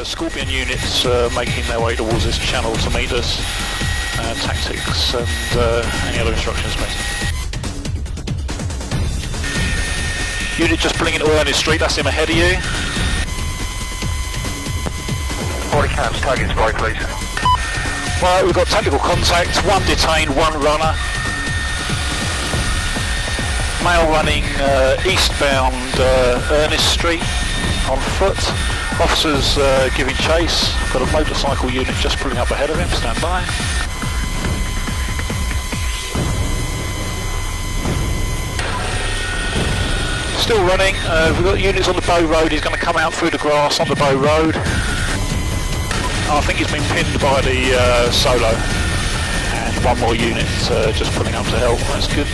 Scorpion units making their way towards this channel to meet us. Tactics and any other instructions, please. Unit just pulling into Ernest Street, that's him ahead of you. 40 cams, target spy, please. Right, we've got tactical contact, one detained, one runner. Male running eastbound Ernest Street on foot. Officers giving chase. Got a motorcycle unit just pulling up ahead of him, stand by. Still running, we've got units on the Bow Road, he's going to come out through the grass on the Bow Road. I think he's been pinned by the Solo. And one more unit just pulling up to help, that's good.